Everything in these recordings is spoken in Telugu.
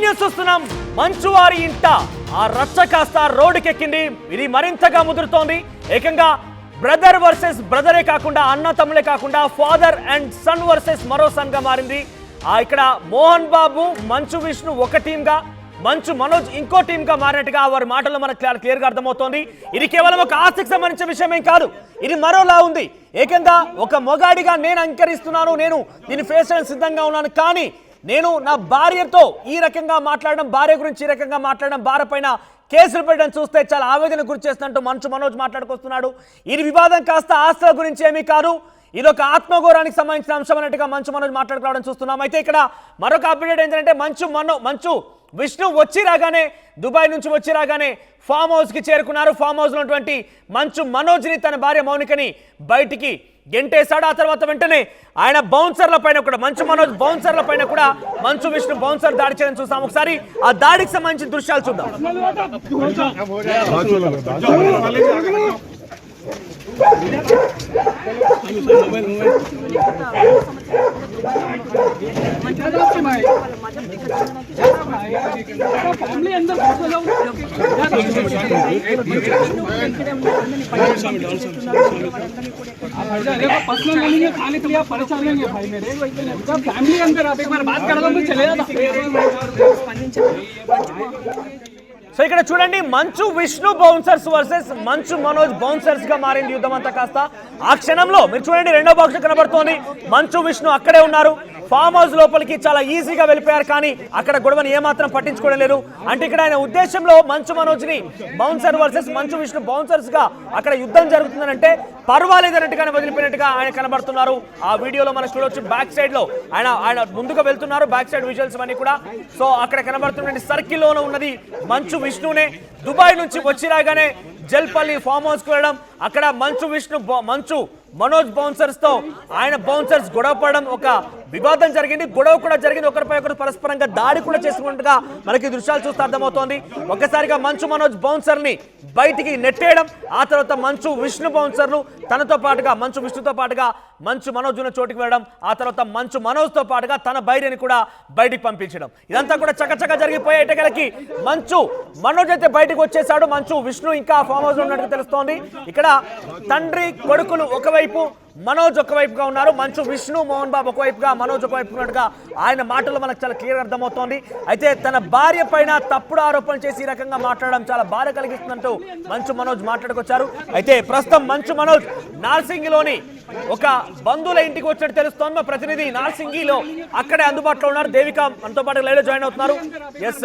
న్యూస్ చూస్తున్నాం. మంచు వారి ఇంట ఆ రచ్చ కాస్త రోడ్డుకెక్కింది. ఇది మరింతగా ముదురుతోంది. ఏకంగా బ్రదర్ వర్సెస్ బ్రదరే కాకుండా అన్న తమ్ములే కాకుండా ఫాదర్ అండ్ సన్ వర్సెస్ మరో సన్ గా మారింది. ఇక్కడ మోహన్ బాబు మంచు విష్ణు ఒక టీమ్ గా, మంచు మనోజ్ ఇంకో టీమ్ గా మారినట్టుగా వారి మాటల్లో మనకు క్లియర్ గా అర్థమవుతోంది. ఇది కేవలం ఒక ఆస్తికి సంబంధించిన విషయమేం కాదు, ఇది మరోలా ఉంది. ఏకంగా ఒక మొగాడిగా నేను అంకరిస్తున్నాను, నేను దీన్ని ఫేస్ చేయడానికి సిద్ధంగా ఉన్నాను, కానీ నేను నా భార్యతో ఈ రకంగా మాట్లాడడం, భార్య గురించి ఈ రకంగా మాట్లాడడం, భార్య పైన కేసులు పెట్టడం చూస్తే చాలా ఆవేదన గురి చేస్తున్నట్టు మంచు మనోజ్ మాట్లాడుకొస్తున్నాడు. ఇది వివాదం కాస్త ఆస్తుల గురించి ఏమీ కాదు, ఇదొక ఆత్మగౌరవానికి సంబంధించిన అంశం అన్నట్టుగా మంచు మనోజ్ మాట్లాడుకోవడం చూస్తున్నాం. అయితే ఇక్కడ మరొక అప్డేట్ ఏంటంటే మంచు విష్ణు వచ్చి రాగానే, దుబాయ్ నుంచి వచ్చి రాగానే ఫామ్ హౌస్కి చేరుకున్నారు. ఫామ్ హౌస్లో ఉన్నటువంటి మంచు మనోజ్ని తన భార్య మౌనికని బయటికి గెంటేశాడు. ఆ తర్వాత వెంటనే ఆయన బౌన్సర్ల పైన కూడా, మంచు మనోజ్ బౌన్సర్ల పైన కూడా మంచు విష్ణు బౌన్సర్ దాడి చేయడం చూస్తాం. ఒకసారి ఆ దాడికి సంబంధించిన దృశ్యాలు చూద్దాం. సో ఇక్కడ చూడండి, Manchu Vishnu bouncers versus Manchu Manoj bouncers గా మారింది యుద్ధం అంతా కాస్త. ఆ క్షణంలో మీరు చూడండి, రెండో బాక్స్ కనబడుతోంది. మంచు విష్ణు అక్కడే ఉన్నారు, ఫామ్ హౌస్ లోపలికి చాలా ఈజీగా వెళ్ళిపోయారు, కానీ అక్కడ గొడవని ఏమాత్రం పట్టించుకోవడం లేదు. అంటే ఇక్కడ ఆయన ఉద్దేశంలో మంచు మనోజ్ ని bouncer versus Manchu Vishnu bouncers గా అక్కడ యుద్ధం జరుగుతుందంటే పర్వాలేదు అన్నట్టుగానే వదిలిపోయినట్టుగా ఆయన కనబడుతున్నారు. ఆ వీడియోలో మనం చూడవచ్చు, బ్యాక్ సైడ్ లో ఆయన ముందుగా వెళ్తున్నారు, బ్యాక్ సైడ్ విజువల్స్ అన్ని కూడా. సో అక్కడ కనబడుతున్న సర్కిల్ లోనే ఉన్నది మంచు విష్ణునే. దుబాయ్ నుంచి వచ్చి రాగానే జల్పల్లి ఫామ్ హౌస్ కు వెళ్ళడం, అక్కడ మంచు మనోజ్ బౌన్సర్స్ తో ఆయన బౌన్సర్స్ గొడవ పడడం, ఒక వివాదం జరిగింది, గొడవ కూడా జరిగింది, ఒకరిపై ఒకరు పరస్పరంగా దాడి కూడా చేసుకున్నట్టుగా మనకి దృశ్యాలు చూస్తే అర్థమవుతోంది. ఒక్కసారిగా మంచు మనోజ్ బౌన్సర్ ని బయటికి నెట్టేయడం, ఆ తర్వాత మంచు విష్ణు బౌన్సర్లు తనతో పాటుగా, మంచు విష్ణుతో పాటుగా మంచు మనోజ్ ఉన్న చోటుకి వెళ్ళడం, ఆ తర్వాత మంచు మనోజ్ తో పాటుగా తన భార్యని కూడా బయటికి పంపించడం, ఇదంతా కూడా చకచక జరిగిపోయే ఎటగలకి మంచు మనోజ్ అయితే బయటకు వచ్చేసాడు. మంచు విష్ణు ఇంకా ఫామ్ హౌస్ లో ఉన్నట్టు తెలుస్తోంది. ఇక్కడ తండ్రి కొడుకులు ఒకవైపు, మనోజ్ ఒకవైపుగా ఉన్నారు. మంచు విష్ణు మోహన్ బాబు ఒకవైపుగా, మనోజ్ ఒకవైపు ఉన్నట్టుగా ఆయన మాటల్లో మనకు చాలా క్లియర్ అర్థమవుతోంది. అయితే తన భార్య పైన తప్పుడు ఆరోపణలు చేసి ఈ రకంగా మాట్లాడడం చాలా బాధ కలిగిస్తుందంటూ మంచు మనోజ్ మాట్లాడుకొచ్చారు. అయితే ప్రస్తుతం మంచు మనోజ్ నార్సింగిలోని ఒక బంధువుల ఇంటికి వచ్చినట్టు తెలుస్తోంది. మా ప్రతినిధి నార్సింగిలో అక్కడే అందుబాటులో ఉన్నారు. దేవిక మనతో పాటు లైవ్లో జాయిన్ అవుతున్నారు. ఎస్,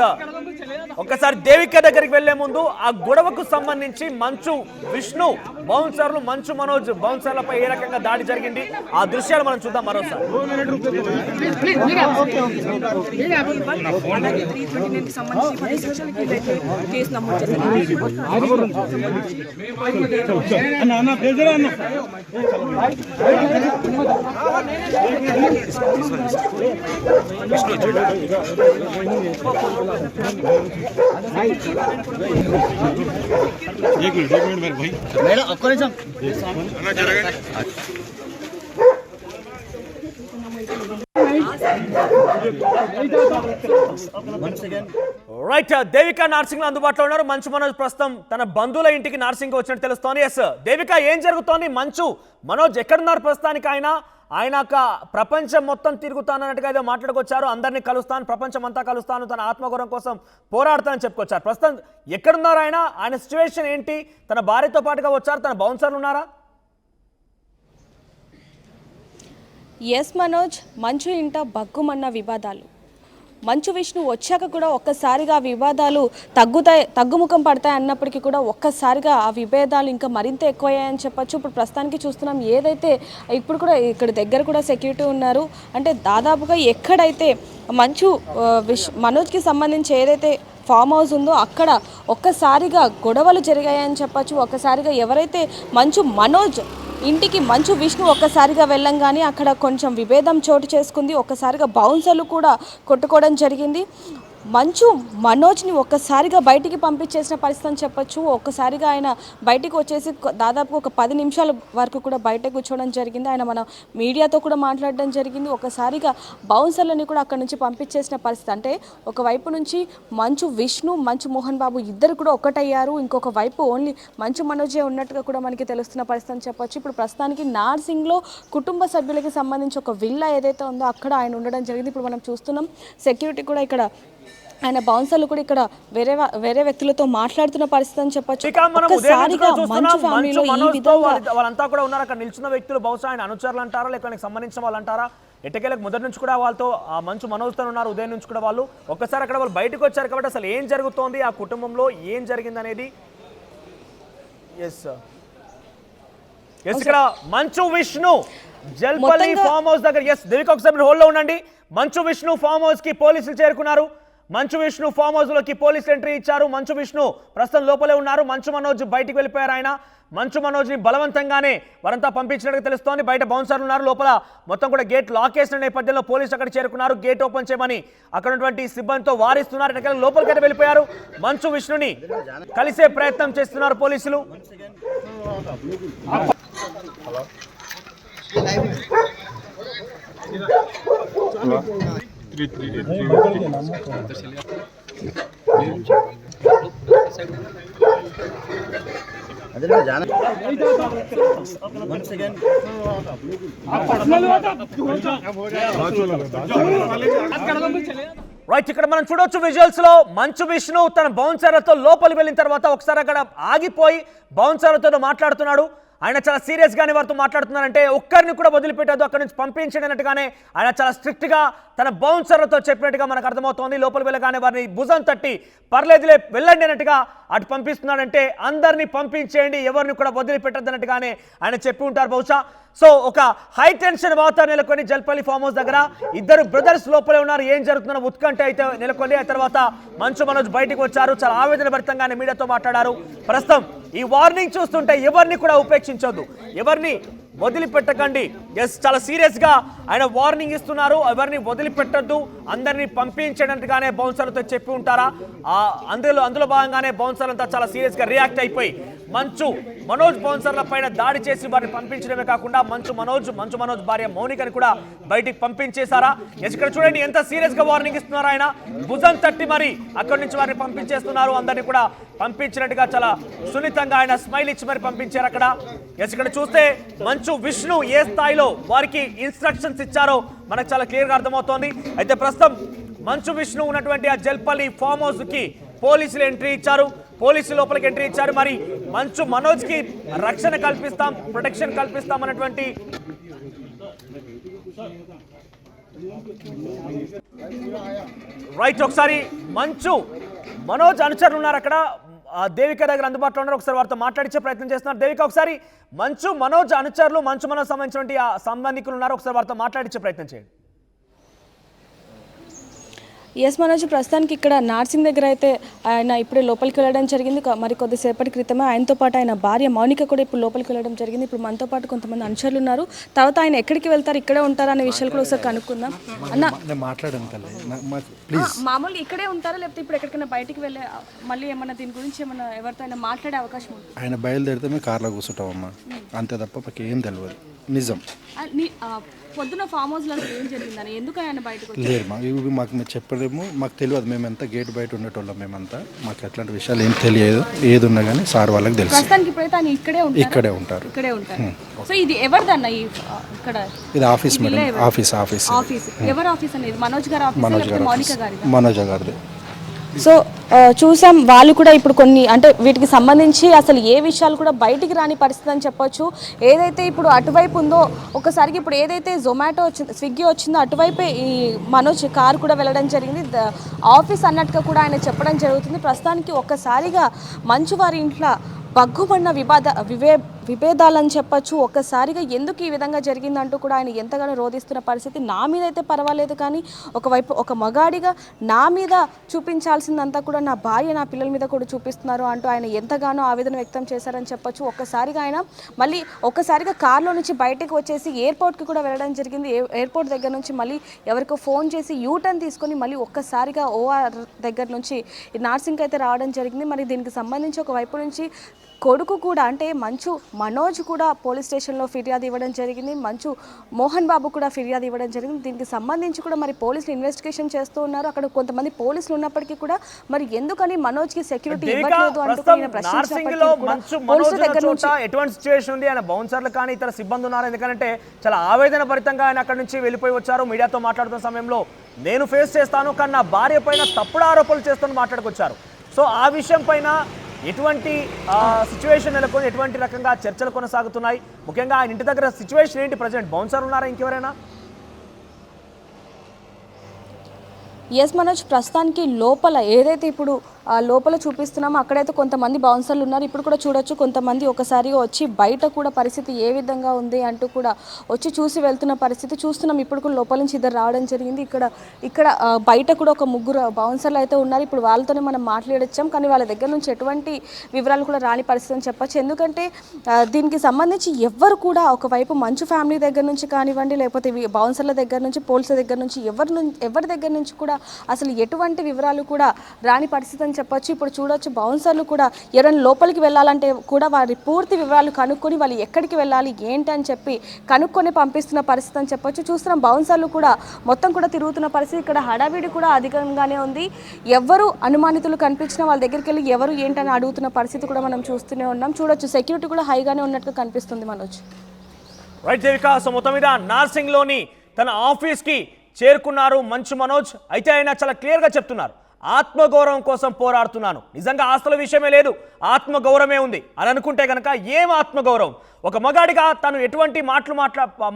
ఒక్కసారి దేవిక దగ్గరికి వెళ్లే ముందు ఆ గొడవకు సంబంధించి మంచు విష్ణు బౌన్సర్లు, మంచు మనోజ్ బౌన్సర్లపై ఏ రకంగా దాడి జరిగింది, ఆ దృశ్యాలు మనం చూద్దాం మరోసారి. రైట్, దేవిక నార్సింగ్ లో అందుబాటులో ఉన్నారు. మంచు మనోజ్ ప్రస్తుతం తన బంధువుల ఇంటికి నార్సింగ్ వచ్చినట్టు తెలుస్తోంది. ఎస్ దేవిక, ఏం జరుగుతోంది? మంచు మనోజ్ ఎక్కడున్నారు ప్రస్తుతానికి? ఆయన ప్రపంచం మొత్తం తిరుగుతానన్నట్టుగా ఏదో మాట్లాడుకొచ్చారు, అందరినీ కలుస్తాను, ప్రపంచం అంతా కలుస్తాను, తన ఆత్మగౌరవం కోసం పోరాడతానని చెప్పుకొచ్చారు. ప్రస్తుతం ఎక్కడున్నారు ఆయన సిచ్యువేషన్ ఏంటి? తన భార్యతో పాటుగా వచ్చారు, తన బౌన్సర్లు ఉన్నారా? ఎస్ మనోజ్, మంచు ఇంట బగ్గుమన్న వివాదాలు. మంచు విష్ణు వచ్చాక కూడా ఒక్కసారిగా వివాదాలు తగ్గుముఖం పడతాయి అన్నప్పటికీ కూడా ఒక్కసారిగా ఆ విభేదాలు ఇంకా మరింత ఎక్కువయ్యాయని చెప్పచ్చు. ఇప్పుడు ప్రస్తుతానికి చూస్తున్నాం, ఏదైతే ఇప్పుడు కూడా ఇక్కడ దగ్గర కూడా సెక్యూరిటీ ఉన్నారు. అంటే దాదాపుగా ఎక్కడైతే మనోజ్కి సంబంధించి ఏదైతే ఫామ్ హౌస్ ఉందో అక్కడ ఒక్కసారిగా గొడవలు జరిగాయని చెప్పచ్చు. ఒక్కసారిగా ఎవరైతే మనోజ్ ఇంటికి మంచు విష్ణు ఒక్కసారిగా వెళ్ళంగానే అక్కడ కొంచెం విభేదం చోటు చేసుకుంది. ఒక్కసారిగా బౌన్సర్లు కూడా కొట్టుకోవడం జరిగింది. మంచు మనోజ్ని ఒక్కసారిగా బయటికి పంపించేసిన పరిస్థితి అని చెప్పొచ్చు. ఒక్కసారిగా ఆయన బయటికి వచ్చేసి దాదాపు ఒక 10 నిమిషాల వరకు కూడా బయట కూర్చోవడం జరిగింది. ఆయన మన మీడియాతో కూడా మాట్లాడడం జరిగింది. ఒక్కసారిగా బౌన్సర్లని కూడా అక్కడ నుంచి పంపించేసిన పరిస్థితి. అంటే ఒకవైపు నుంచి మంచు విష్ణు, మంచు మోహన్ బాబు ఇద్దరు కూడా ఒకటయ్యారు. ఇంకొక వైపు ఓన్లీ మంచు మనోజే ఉన్నట్టుగా కూడా మనకి తెలుస్తున్న పరిస్థితి అని చెప్పొచ్చు. ఇప్పుడు ప్రస్తుతానికి నార్సింగ్లో కుటుంబ సభ్యులకి సంబంధించి ఒక విల్లా ఏదైతే ఉందో అక్కడ ఆయన ఉండడం జరిగింది. ఇప్పుడు మనం చూస్తున్నాం సెక్యూరిటీ కూడా ఇక్కడ, ఆయన బౌన్సర్లు కూడా ఇక్కడ వేరే వ్యక్తులతో మాట్లాడుతున్న పరిస్థితి అని చెప్పొచ్చు. ఒక్కసారిగా మంచు ఫ్యామిలీలో ఈ విధంగా వాళ్ళంతా కూడా ఉన్నారు. అక్కడ నిల్చున్న వ్యక్తులు బహుశా ఆయన అనుచరులు అంటారా, లేక సంబంధించిన వాళ్ళు అంటారా? ఎట్టకేలకు మొదటి నుంచి కూడా వాళ్ళతో ఆ మంచు మనోజ్తో ఉన్నారు. ఉదయం నుంచి కూడా వాళ్ళు ఒక్కసారి అక్కడ వాళ్ళు బయటకు వచ్చారు కాబట్టి అసలు ఏం జరుగుతోంది, ఆ కుటుంబంలో ఏం జరిగింది అనేది. ఇక్కడ మంచు విష్ణు జల్పల్లి ఫామ్ హౌస్ దగ్గర దేవిక ఒకసారి హోల్డ్ లో ఉండండి. మంచు విష్ణు ఫామ్ హౌస్ కి పోలీసులు చేరుకున్నారు. మంచు విష్ణు ఫామ్ హౌస్ లోకి పోలీసులు ఎంట్రీ ఇచ్చారు. మంచు విష్ణు ప్రస్తుతం లోపలే ఉన్నారు. మంచు మనోజ్ బయటికి వెళ్ళిపోయారు. ఆయన మంచు మనోజ్ ని బలవంతంగానే వారంతా పంపించినట్టు తెలుస్తోంది. బయట బౌన్సర్లు ఉన్నారు. లోపల మొత్తం కూడా గేట్ లాక్ చేసిన నేపథ్యంలో పోలీసులు అక్కడ చేరుకున్నారు. గేట్ ఓపెన్ చేయమని అక్కడ ఉన్నటువంటి సిబ్బందితో వారిస్తున్నారు. లోపలికైతే వెళ్ళిపోయారు. మంచు విష్ణుని కలిసే ప్రయత్నం చేస్తున్నారు పోలీసులు. రైట్, ఇక్కడ మనం చూడొచ్చు విజువల్స్ లో మంచు విష్ణు తన బౌన్సర్లతో లోపలికి వెళ్ళిన తర్వాత ఒకసారి అక్కడ ఆగిపోయి బౌన్సర్లతో మాట్లాడుతున్నాడు. ఆయన చాలా సీరియస్ గానే వారితో మాట్లాడుతున్నారంటే ఒక్కరిని కూడా వదిలిపెట్టదు, అక్కడి నుంచి పంపించండి అన్నట్టుగానే ఆయన చాలా స్ట్రిక్ట్ గా తన బౌన్సర్లతో చెప్పినట్టుగా మనకు అర్థమవుతోంది. లోపలికి వెళ్ళగానే వారిని భుజం తట్టి పర్లేదులే వెళ్ళండి అన్నట్టుగా అటు పంపిస్తున్నాడంటే అందరినీ పంపించేయండి, ఎవరిని కూడా వదిలిపెట్టద్దు అన్నట్టుగానే ఆయన చెప్పి ఉంటారు బహుశా. సో ఒక హై టెన్షన్ వాతావరణం నెలకొని జల్పల్లి ఫామ్ హౌస్ దగ్గర ఇద్దరు బ్రదర్స్ లోపలే ఉన్నారు. ఏం జరుగుతున్న ఉత్కంఠ అయితే నెలకొని ఆ తర్వాత మంచు మనోజ్ బయటకు వచ్చారు. చాలా ఆవేదన భరితంగానే మీడియాతో మాట్లాడారు. ప్రస్తుతం ఈ వార్నింగ్ చూస్తుంటే ఎవరిని కూడా ఉపేక్షించొద్దు, ఎవరిని వదిలిపెట్టకండి. చాలా సీరియస్ గా ఆయన వార్నింగ్ ఇస్తున్నారు. ఎవరిని వదిలిపెట్టద్దు, అందరినీ పంపించేటట్టుగానే బౌన్సర్లతో చెప్పి ఉంటారా. అందులో భాగంగానే బౌన్సర్లు అంతా చాలా సీరియస్ గా రియాక్ట్ అయిపోయి మంచు మనోజ్ బౌన్సర్ల పైన దాడి చేసి వారిని పంపించడమే కాకుండా మంచు మనోజ్ భార్య మౌనికని కూడా బయటికి పంపించేశారా. ఇక్కడ చూడండి ఎంత సీరియస్ గా వార్నింగ్ ఇస్తున్నారు. ఆయన భుజం తట్టి మరి అక్కడి నుంచి వారిని పంపించేస్తున్నారు. అందరినీ కూడా పంపించినట్టుగా చాలా సున్నితంగా ఆయన స్మైల్ ఇచ్చి మరి పంపించారు అక్కడ. ఇక్కడ చూస్తే మంచు విష్ణు ఏ స్థాయిలో వారికి ఇన్స్ట్రక్షన్స్ ఇచ్చారో మనకు చాలా క్లియర్ గా అర్థమవుతోంది. అయితే ప్రస్తుతం మంచు విష్ణు ఉన్నటువంటి ఆ జల్పల్లి ఫామ్ హౌస్ కి పోలీసులు ఎంట్రీ ఇచ్చారు. పోలీసులు లోపలికి ఎంట్రీ ఇచ్చారు. మరి మంచు మనోజ్ కి రక్షణ కల్పిస్తాం, ప్రొటెక్షన్ కల్పిస్తాం అన్నటువంటి రైట్. ఒకసారి మంచు మనోజ్ అనుచరులు ఉన్నారు అక్కడ, దేవిక దగ్గర అందుబాటులో ఉన్నారు. ఒకసారి వారితో మాట్లాడించే ప్రయత్నం చేస్తున్నారు. దేవిక, ఒకసారి మంచు మనోజ్ అనుచరులు, మంచు మనోజ్ సంబంధించినటువంటి ఆ సంబంధికులు ఉన్నారు, ఒకసారి వారితో మాట్లాడించే ప్రయత్నం చేయండి. ఎస్ మనోజ్, ప్రస్తుతానికి ఇక్కడ నార్సింగ్ దగ్గర అయితే ఆయన ఇప్పుడే లోపలికి వెళ్ళడం జరిగింది. మరి కొద్దిసేపటి క్రితమే ఆయనతో పాటు ఆయన భార్య మౌనిక కూడా ఇప్పుడు లోపలికి వెళ్ళడం జరిగింది. ఇప్పుడు మనతో పాటు కొంతమంది అనుచరులు ఉన్నారు. తర్వాత ఆయన ఎక్కడికి వెళ్తారు, ఇక్కడే ఉంటారా అనే విషయాలు కూడా ఒకసారి కనుక్కుందాం. అన్న, మామూలుగా ఇక్కడే ఉంటారా లేకపోతే ఇప్పుడు ఎక్కడికైనా బయటికి వెళ్ళే మళ్ళీ ఏమన్నా దీని గురించి ఏమన్నా ఎవరితో అయినా మాట్లాడే అవకాశం ఉంది? ఆయన బయలుదేరితే మేము కార్లో కూర్చుంటామమ్మా, అంతే తప్ప మాకు ఏం తెలియదు. నిజం పొద్దున ఫామ్ హౌస్ లో ఏం జరిగిందని ఎందుకు ఆయన బయటకు లేదు, ఇవి మాకు మేము చెప్పలేము, మాకు తెలియదు. మేమంతా గేట్ బయట ఉండేటోళ్ళం, మేమంతా మాకు అట్లాంటి విషయాలు ఏం తెలియదు. ఏది ఉన్నా కానీ సార్ వాళ్ళకి తెలుసు. ప్రస్తుతానికి ఇప్పుడైతే ఆయన ఇక్కడే ఉంటారు. సో ఇది ఎవరిదన్న ఇక్కడ? ఇది ఆఫీస్ మేడం, ఆఫీస్. ఎవరు ఆఫీస్ అనేది? మనోజ్ గారి ఆఫీస్, మౌనిక గారి? మనోజ్ గారిది. సో చూసాం, వాళ్ళు కూడా ఇప్పుడు కొన్ని అంటే వీటికి సంబంధించి అసలు ఏ విషయాలు కూడా బయటికి రాని పరిస్థితి అని చెప్పొచ్చు. ఏదైతే ఇప్పుడు అటువైపు ఉందో ఒకసారికి ఇప్పుడు ఏదైతే జొమాటో వచ్చిందో, స్విగ్గీ వచ్చిందో అటువైపే ఈ మనోజ్ కారు కూడా వెళ్ళడం జరిగింది. ఆఫీస్ అన్నట్టుగా కూడా ఆయన చెప్పడం జరుగుతుంది. ప్రస్తుతానికి ఒక్కసారిగా మంచు వారి ఇంట్లో బగ్గుమన్న విభేదాలని చెప్పచ్చు. ఒక్కసారిగా ఎందుకు ఈ విధంగా జరిగిందంటూ కూడా ఆయన ఎంతగానో రోధిస్తున్న పరిస్థితి. నా మీద అయితే పర్వాలేదు, కానీ ఒకవైపు ఒక మగాడిగా నా మీద చూపించాల్సిందంతా కూడా నా భార్య నా పిల్లల మీద కూడా చూపిస్తున్నారు అంటూ ఆయన ఎంతగానో ఆవేదన వ్యక్తం చేశారని చెప్పొచ్చు. ఒక్కసారిగా ఆయన మళ్ళీ ఒక్కసారిగా కారులో నుంచి బయటకు వచ్చేసి ఎయిర్పోర్ట్కి కూడా వెళ్ళడం జరిగింది. ఎయిర్పోర్ట్ దగ్గర నుంచి మళ్ళీ ఎవరికో ఫోన్ చేసి యూటర్న్ తీసుకొని మళ్ళీ ఒక్కసారిగా ఓఆర్ దగ్గర నుంచి నార్సింగ్ అయితే రావడం జరిగింది. మరి దీనికి సంబంధించి ఒకవైపు నుంచి కొడుకు కూడా అంటే మంచు మనోజ్ కూడా పోలీస్ స్టేషన్లో ఫిర్యాదు ఇవ్వడం జరిగింది. మంచు మోహన్ బాబు కూడా ఫిర్యాదు ఇవ్వడం జరిగింది. దీనికి సంబంధించి కూడా మరి పోలీసులు ఇన్వెస్టిగేషన్ చేస్తూ ఉన్నారు. అక్కడ కొంతమంది పోలీసులు ఉన్నప్పటికీ కూడా మరి ఎందుకని మనోజ్కి సెక్యూరిటీ ఇవ్వట్లేదు అంటూ పోలీసుల దగ్గర నుంచి ఎటువంటి సిచ్యువేషన్ ఉంది, ఆయన బౌన్సర్లు కానీ ఇతర సిబ్బంది ఉన్నారు. ఎందుకంటే చాలా ఆవేదన భరితంగా ఆయన అక్కడ నుంచి వెళ్ళిపోయి వచ్చారు. మీడియాతో మాట్లాడుతున్న సమయంలో నేను ఫేస్ చేస్తాను, కానీ నా భార్య పైన తప్పుడు ఆరోపణలు చేస్తాను మాట్లాడుకొచ్చారు. సో ఆ విషయం పైన ఎటువంటి సిచ్యువేషన్ నెలకొని ఎటువంటి రకంగా చర్చలు కొనసాగుతున్నాయి, ముఖ్యంగా ఆయన ఇంటి దగ్గర సిచ్యువేషన్ ఏంటి, ప్రజెంట్ బౌన్సర్ ఉన్నారా ఇంకెవరైనా? ఎస్ మనోజ్, ప్రస్తుతానికి లోపల ఏదైతే ఇప్పుడు లోపల చూపిస్తున్నామో అక్కడైతే కొంతమంది బౌన్సర్లు ఉన్నారు. ఇప్పుడు కూడా చూడొచ్చు కొంతమంది ఒకసారిగా వచ్చి బయట కూడా పరిస్థితి ఏ విధంగా ఉంది అంటూ కూడా వచ్చి చూసి వెళ్తున్న పరిస్థితి చూస్తున్నాం. ఇప్పుడు కూడా లోపల నుంచి ఇద్దరు రావడం జరిగింది. ఇక్కడ బయట కూడా ఒక ముగ్గురు బౌన్సర్లు అయితే ఉన్నారు. ఇప్పుడు వాళ్ళతోనే మనం మాట్లాడొచ్చాం, కానీ వాళ్ళ దగ్గర నుంచి ఎటువంటి వివరాలు కూడా రాని పరిస్థితి అని చెప్పచ్చు. ఎందుకంటే దీనికి సంబంధించి ఎవ్వరు కూడా ఒకవైపు మంచు ఫ్యామిలీ దగ్గర నుంచి కానివ్వండి, లేకపోతే బౌన్సర్ల దగ్గర నుంచి పోలీసుల దగ్గర నుంచి ఎవరి దగ్గర నుంచి కూడా అసలు ఎటువంటి వివరాలు కూడా రాని పరిస్థితి అని చెప్పొచ్చు. ఇప్పుడు చూడొచ్చు బౌన్సర్లు కూడా ఎవరైనా లోపలికి వెళ్ళాలంటే కూడా వారి పూర్తి వివరాలు కనుక్కొని వాళ్ళు ఎక్కడికి వెళ్ళాలి ఏంటి అని చెప్పి కనుక్కొని పంపిస్తున్న పరిస్థితి అని చెప్పొచ్చు. చూస్తున్నాం బౌన్సర్లు కూడా మొత్తం కూడా తిరుగుతున్న పరిస్థితి. ఇక్కడ హడావిడి కూడా అధికంగానే ఉంది. ఎవరు అనుమానితులు కనిపించినా వాళ్ళ దగ్గరికి వెళ్ళి ఎవరు ఏంటని అడుగుతున్న పరిస్థితి కూడా మనం చూస్తూనే ఉన్నాం. చూడొచ్చు సెక్యూరిటీ కూడా హైగానే ఉన్నట్టుగా కనిపిస్తుంది మనోజ్. రైట్ దేవిక, సో మొత్తం మీద నార్సింగ్లోని తన ఆఫీస్కి చేరుకున్నారు మంచు మనోజ్. అయితే ఆయన చాలా క్లియర్గా చెప్తున్నారు, ఆత్మగౌరవం కోసం పోరాడుతున్నాను, నిజంగా ఆస్తుల విషయమే లేదు, ఆత్మగౌరవమే ఉంది అని అనుకుంటే కనుక ఏం ఆత్మగౌరవం? ఒక మగాడిగా తను ఎటువంటి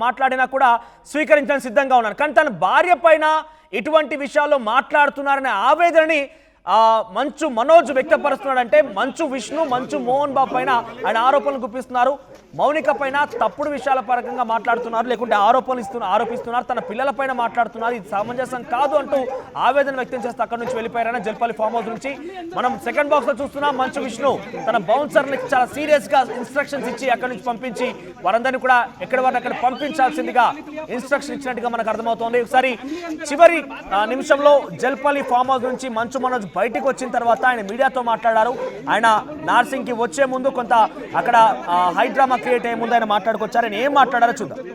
మాట్లాడినా కూడా స్వీకరించడానికి సిద్ధంగా ఉన్నాను, కానీ తన భార్య పైన ఇటువంటి విషయాల్లో మాట్లాడుతున్నారనే ఆవేదనని మంచు మనోజ్ వ్యక్తపరుస్తున్నాడంటే మంచు విష్ణు, మంచు మోహన్ బాబు పైన ఆయన ఆరోపణలు గుప్పిస్తున్నారు. మౌనిక పైన తప్పుడు విషయాల పరంగా మాట్లాడుతున్నారు, లేకుంటే ఆరోపిస్తున్నారు, తన పిల్లల పైన మాట్లాడుతున్నారు. ఇది సమంజసం కాదు అంటూ ఆవేదన వ్యక్తం చేస్తే అక్కడ నుంచి వెళ్ళిపోయారని జల్పల్లి ఫామ్ హౌస్ నుంచి మనం సెకండ్ బాక్స్ లో చూస్తున్నాం. మంచు విష్ణు తన బౌన్సర్ని చాలా సీరియస్ గా ఇన్స్ట్రక్షన్స్ ఇచ్చి అక్కడ నుంచి పంపించి వారందరినీ కూడా ఎక్కడ వారిని అక్కడ పంపించాల్సిందిగా ఇన్స్ట్రక్షన్ ఇచ్చినట్టుగా మనకు అర్థమవుతోంది. ఒకసారి చివరి నిమిషంలో జల్పల్లి ఫామ్ హౌస్ నుంచి మంచు మనోజ్ బయటికి వచ్చిన తర్వాత ఆయన మీడియాతో మాట్లాడారు. ఆయన నార్సింగ్ కి వచ్చే ముందు కొంత అక్కడ హైడ్రామా క్రియేట్ అయ్యే ముందు ఆయన మాట్లాడుకొచ్చారు. ఆయన ఏం మాట్లాడారో చూద్దాం.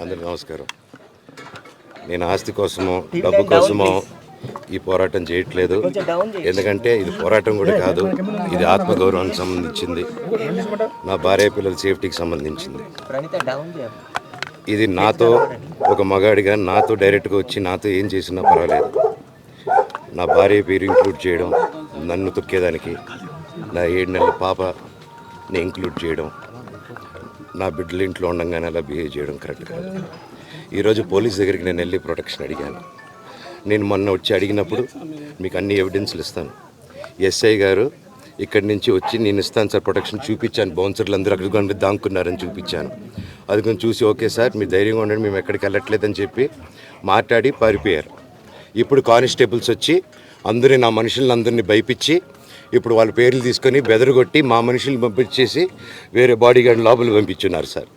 అందరికీ నమస్కారం. నేను ఆస్తి కోసమో డబ్బు కోసమో ఈ పోరాటం చేయట్లేదు. ఎందుకంటే ఇది పోరాటం కూడా కాదు, ఇది ఆత్మగౌరవానికి సంబంధించింది, నా భార్య పిల్లల సేఫ్టీకి సంబంధించింది. ఇది నాతో ఒక మగాడిగా నాతో డైరెక్ట్గా వచ్చి నాతో ఏం చేసినా పర్వాలేదు. నా భార్య పేరు ఇంక్లూడ్ చేయడం, నన్ను తొక్కేదానికి, నా 7 నెలల పాపని ఇంక్లూడ్ చేయడం, నా బిడ్డలు ఇంట్లో ఉండగానే అలా బిహేవ్ చేయడం కరెక్ట్ కాదు. ఈరోజు పోలీస్ దగ్గరికి నేను వెళ్ళి ప్రొటెక్షన్ అడిగాను. నేను మొన్న వచ్చి అడిగినప్పుడు మీకు అన్ని ఎవిడెన్స్లు ఇస్తాను, ఎస్ఐ గారు ఇక్కడి నుంచి వచ్చి నేను ఇస్తాను సార్ ప్రొటెక్షన్ చూపించాను, బౌన్సర్లు అందరూ అక్కడ దాక్కున్నారని చూపించాను. అది కొంచెం చూసి ఓకే సార్ మీరు ధైర్యంగా ఉండండి మేము ఎక్కడికి వెళ్ళట్లేదని చెప్పి మాట్లాడి పారిపోయారు. ఇప్పుడు కానిస్టేబుల్స్ వచ్చి అందరూ నా మనుషులను అందరినీ భయపించి ఇప్పుడు వాళ్ళ పేర్లు తీసుకొని బెదరగొట్టి మా మనుషులు పంపించేసి వేరే బాడీ గార్డ్ లోపల పంపించున్నారు సార్.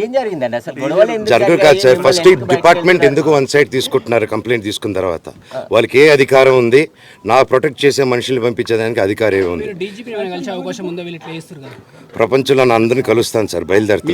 ఏం జరిగిందండి అసలు? గొడవలు జరగదు కాదు సార్. ఫస్ట్ డిపార్ట్మెంట్ ఎందుకు వన్ సైడ్ తీసుకుంటున్నారు? కంప్లైంట్ తీసుకున్న తర్వాత వాళ్ళకి ఏ అధికారం ఉంది? నా ప్రొటెక్ట్ చేసే మనుషుల్ని పంపించేదానికి అధికారం ఉంది. ప్రపంచంలో నా అందరినీ కలుస్తాను సార్, బయలుదేరుతాను.